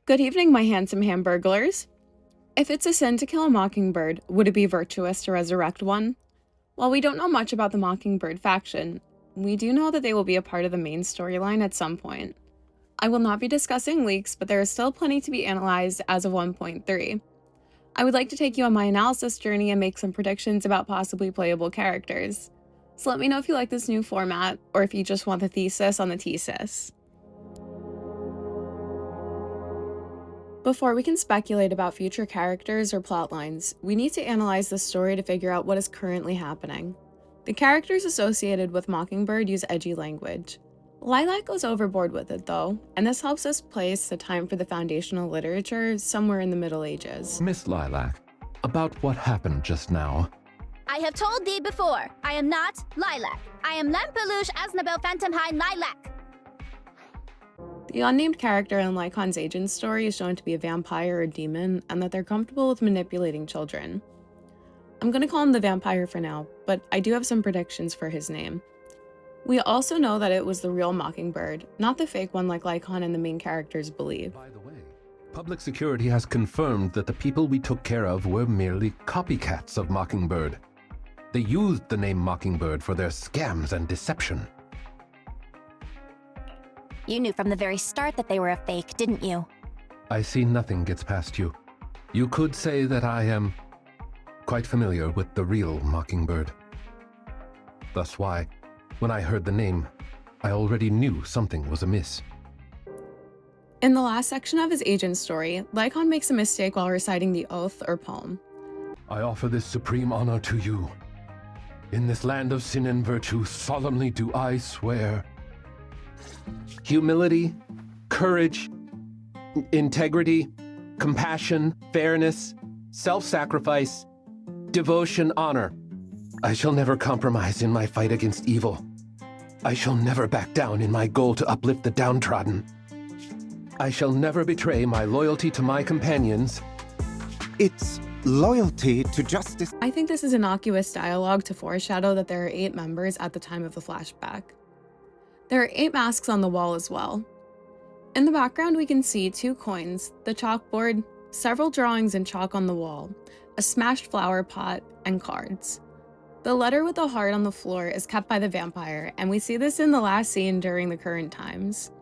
Good evening, my handsome hamburglers. If it's a sin to kill a mockingbird, would it be virtuous to resurrect one? While we don't know much about the Mockingbird faction, we do know that they will be a part of the main storyline at some point. I will not be discussing leaks, but there is still plenty to be analyzed as of 1.3. I would like to take you on my analysis journey and make some predictions about possibly playable characters. So let me know if you like this new format, or if you just want the thesis on the thesis. Before we can speculate about future characters or plotlines, we need to analyze the story to figure out what is currently happening. The characters associated with Mockingbird use edgy language. Lilac goes overboard with it though, and this helps us place the time for the foundational literature somewhere in the Middle Ages. Miss Lilac, about what happened just now. I have told thee before, I am not Lilac. I am Lampeluche Asnabel Phantomhine Lilac. The unnamed character in Lycaon's agent story is shown to be a vampire or demon, and that they're comfortable with manipulating children. I'm gonna call him the vampire for now, but I do have some predictions for his name. We also know that it was the real Mockingbird, not the fake one like Lycaon and the main characters believe. By the way, public security has confirmed that the people we took care of were merely copycats of Mockingbird. They used the name Mockingbird for their scams and deception. You knew from the very start that they were a fake, didn't you? I see nothing gets past you. You could say that I am quite familiar with the real Mockingbird. Thus why, when I heard the name, I already knew something was amiss. In the last section of his agent story, Lycaon makes a mistake while reciting the oath or poem. I offer this supreme honor to you. In this land of sin and virtue, solemnly do I swear. Humility, courage, integrity, compassion, fairness, self-sacrifice, devotion, honor. I shall never compromise in my fight against evil. I shall never back down in my goal to uplift the downtrodden. I shall never betray my loyalty to my companions. It's loyalty to justice. I think this is innocuous dialogue to foreshadow that there are 8 members at the time of the flashback. There are 8 masks on the wall as well. In the background we can see 2 coins, the chalkboard, several drawings in chalk on the wall, a smashed flower pot, and cards. The letter with the heart on the floor is kept by the vampire, and we see this in the last scene during the current times.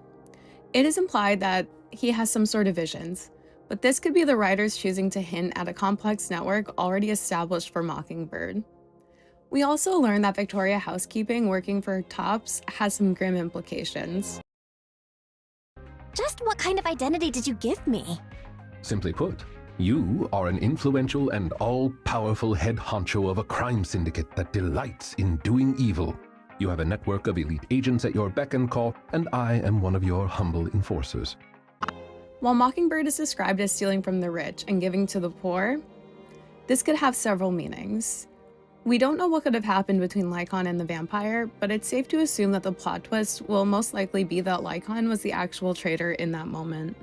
It is implied that he has some sort of visions, but this could be the writers choosing to hint at a complex network already established for Mockingbird. We also learn that Victoria Housekeeping working for Tops has some grim implications. Just what kind of identity did you give me? Simply put, you are an influential and all-powerful head honcho of a crime syndicate that delights in doing evil. You have a network of elite agents at your beck and call, and I am one of your humble enforcers. While Mockingbird is described as stealing from the rich and giving to the poor, this could have several meanings. We don't know what could have happened between Lycaon and the vampire, but it's safe to assume that the plot twist will most likely be that Lycaon was the actual traitor in that moment.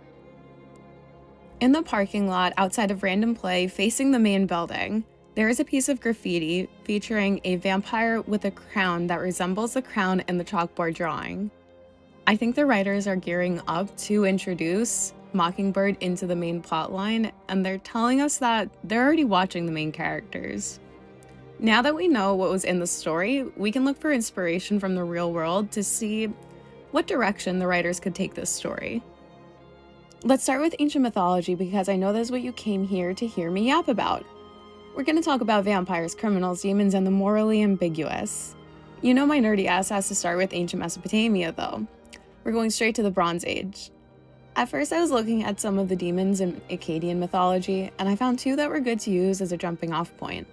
In the parking lot outside of Random Play facing the main building, there is a piece of graffiti featuring a vampire with a crown that resembles the crown in the chalkboard drawing. I think the writers are gearing up to introduce Mockingbird into the main plotline, and they're telling us that they're already watching the main characters. Now that we know what was in the story, we can look for inspiration from the real world to see what direction the writers could take this story. Let's start with ancient mythology because I know that's what you came here to hear me yap about. We're going to talk about vampires, criminals, demons, and the morally ambiguous. You know my nerdy ass has to start with ancient Mesopotamia though. We're going straight to the Bronze Age. At first I was looking at some of the demons in Akkadian mythology, and I found 2 that were good to use as a jumping off point.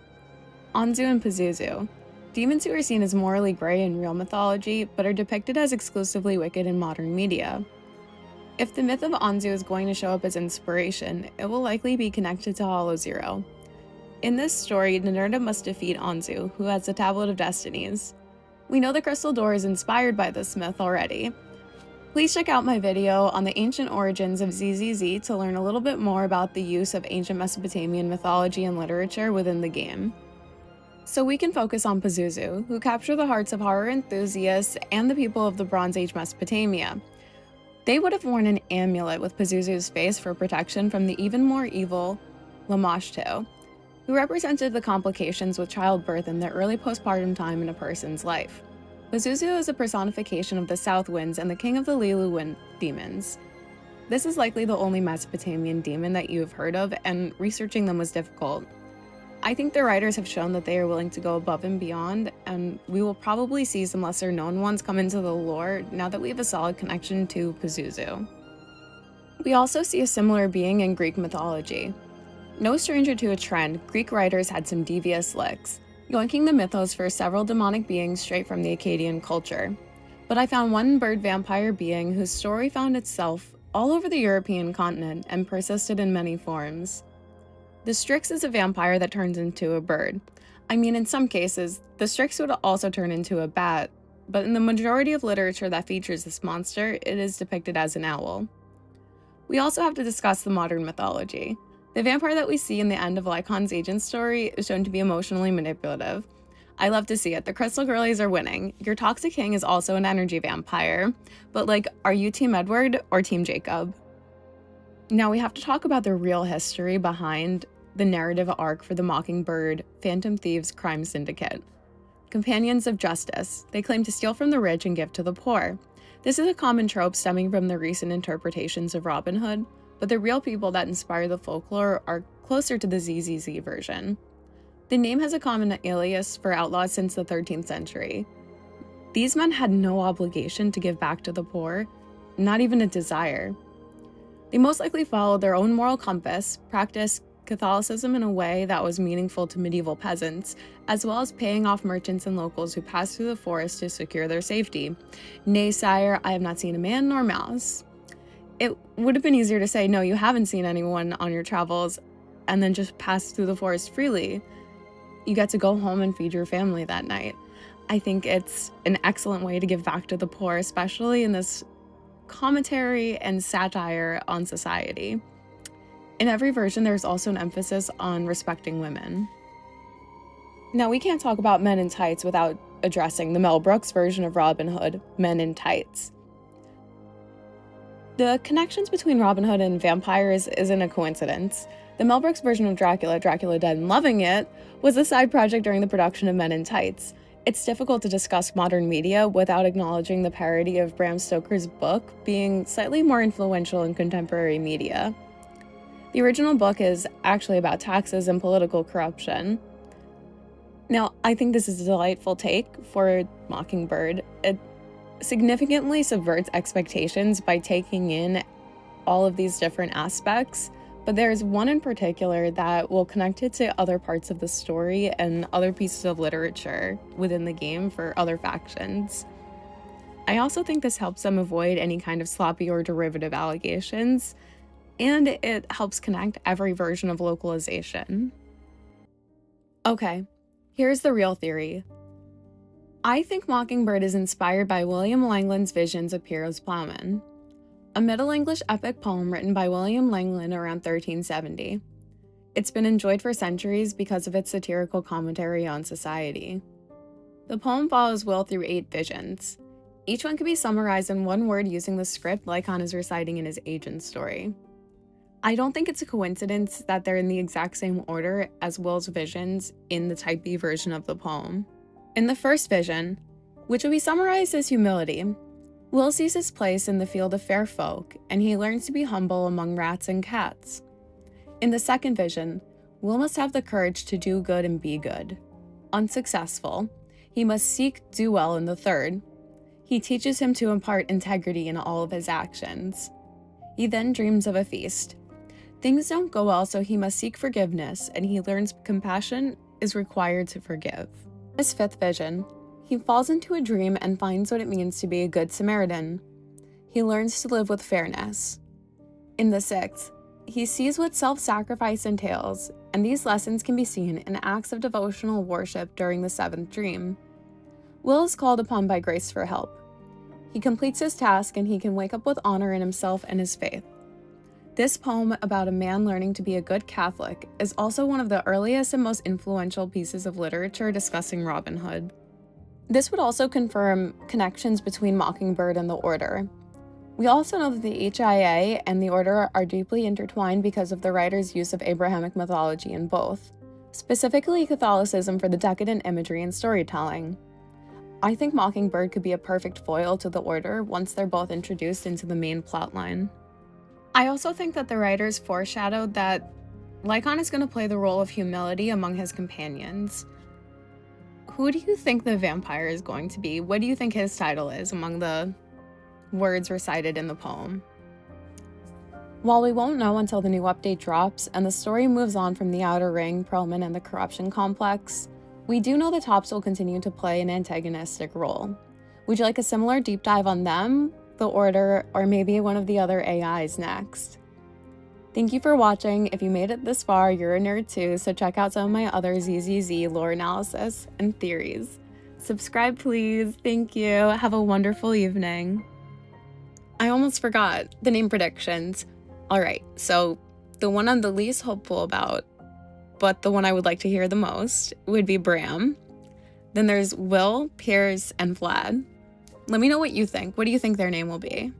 Anzu and Pazuzu, demons who are seen as morally gray in real mythology, but are depicted as exclusively wicked in modern media. If the myth of Anzu is going to show up as inspiration, it will likely be connected to Hollow Zero. In this story, Ninurta must defeat Anzu, who has the Tablet of Destinies. We know the Crystal Door is inspired by this myth already. Please check out my video on the ancient origins of ZZZ to learn a little bit more about the use of ancient Mesopotamian mythology and literature within the game. So we can focus on Pazuzu, who capture the hearts of horror enthusiasts and the people of the Bronze Age Mesopotamia. They would have worn an amulet with Pazuzu's face for protection from the even more evil Lamashtu, who represented the complications with childbirth in the early postpartum time in a person's life. Pazuzu is a personification of the South Winds and the king of the Lilu Wind demons. This is likely the only Mesopotamian demon that you have heard of, and researching them was difficult. I think the writers have shown that they are willing to go above and beyond, and we will probably see some lesser known ones come into the lore now that we have a solid connection to Pazuzu. We also see a similar being in Greek mythology. No stranger to a trend, Greek writers had some devious licks, yoinking the mythos for several demonic beings straight from the Akkadian culture. But I found one bird vampire being whose story found itself all over the European continent and persisted in many forms. The Strix is a vampire that turns into a bird. I mean, in some cases, the Strix would also turn into a bat, but in the majority of literature that features this monster, it is depicted as an owl. We also have to discuss the modern mythology. The vampire that we see in the end of Lycaon's agent story is shown to be emotionally manipulative. I love to see it. The Crystal Girlies are winning. Your Toxic King is also an energy vampire. But are you Team Edward or Team Jacob? Now we have to talk about the real history behind the narrative arc for the Mockingbird Phantom Thieves crime syndicate. Companions of justice. They claim to steal from the rich and give to the poor. This is a common trope stemming from the recent interpretations of Robin Hood, but the real people that inspire the folklore are closer to the ZZZ version. The name has a common alias for outlaws since the 13th century. These men had no obligation to give back to the poor, not even a desire. They most likely followed their own moral compass, practiced Catholicism in a way that was meaningful to medieval peasants, as well as paying off merchants and locals who passed through the forest to secure their safety. Nay, sire, I have not seen a man nor mouse. It would have been easier to say, no, you haven't seen anyone on your travels, and then just pass through the forest freely. You get to go home and feed your family that night. I think it's an excellent way to give back to the poor, especially in this commentary and satire on society. In every version, there's also an emphasis on respecting women. Now, we can't talk about Men in Tights without addressing the Mel Brooks version of Robin Hood, Men in Tights. The connections between Robin Hood and vampires isn't a coincidence. The Mel Brooks version of Dracula, Dracula Dead and Loving It, was a side project during the production of Men in Tights. It's difficult to discuss modern media without acknowledging the parody of Bram Stoker's book being slightly more influential in contemporary media. The original book is actually about taxes and political corruption. Now, I think this is a delightful take for Mockingbird. It significantly subverts expectations by taking in all of these different aspects, but there's one in particular that will connect it to other parts of the story and other pieces of literature within the game for other factions. I also think this helps them avoid any kind of sloppy or derivative allegations, and it helps connect every version of localization. Okay, here's the real theory. I think Mockingbird is inspired by William Langland's visions of Piero's Plowman, a Middle English epic poem written by William Langland around 1370. It's been enjoyed for centuries because of its satirical commentary on society. The poem follows Will through 8 visions. Each one can be summarized in one word using the script Lycaon is reciting in his agent story. I don't think it's a coincidence that they're in the exact same order as Will's visions in the Type B version of the poem. In the first vision, which would be summarized as humility, Will sees his place in the field of fair folk, and he learns to be humble among rats and cats. In the second vision, Will must have the courage to do good and be good. Unsuccessful, he must seek do well in the third. He teaches him to impart integrity in all of his actions. He then dreams of a feast. Things don't go well, so he must seek forgiveness, and he learns compassion is required to forgive. His fifth vision, he falls into a dream and finds what it means to be a good Samaritan. He learns to live with fairness. In the sixth, he sees what self-sacrifice entails, and these lessons can be seen in acts of devotional worship during the seventh dream. Will is called upon by grace for help. He completes his task, and he can wake up with honor in himself and his faith. This poem about a man learning to be a good Catholic is also one of the earliest and most influential pieces of literature discussing Robin Hood. This would also confirm connections between Mockingbird and the Order. We also know that the HIA and the Order are deeply intertwined because of the writer's use of Abrahamic mythology in both, specifically Catholicism for the decadent imagery and storytelling. I think Mockingbird could be a perfect foil to the Order once they're both introduced into the main plotline. I also think that the writers foreshadowed that Lycaon is going to play the role of humility among his companions. Who do you think the vampire is going to be? What do you think his title is among the words recited in the poem? While we won't know until the new update drops and the story moves on from the Outer Ring, Perlman, and the Corruption Complex, we do know the Tops will continue to play an antagonistic role. Would you like a similar deep dive on them, the Order, or maybe one of the other AIs next? Thank you for watching. If you made it this far, you're a nerd too, so check out some of my other ZZZ lore analysis and theories. Subscribe, please. Thank you. Have a wonderful evening. I almost forgot the name predictions. All right, so the one I'm the least hopeful about, but the one I would like to hear the most, would be Bram. Then there's Will, Piers, and Vlad. Let me know what you think. What do you think their name will be?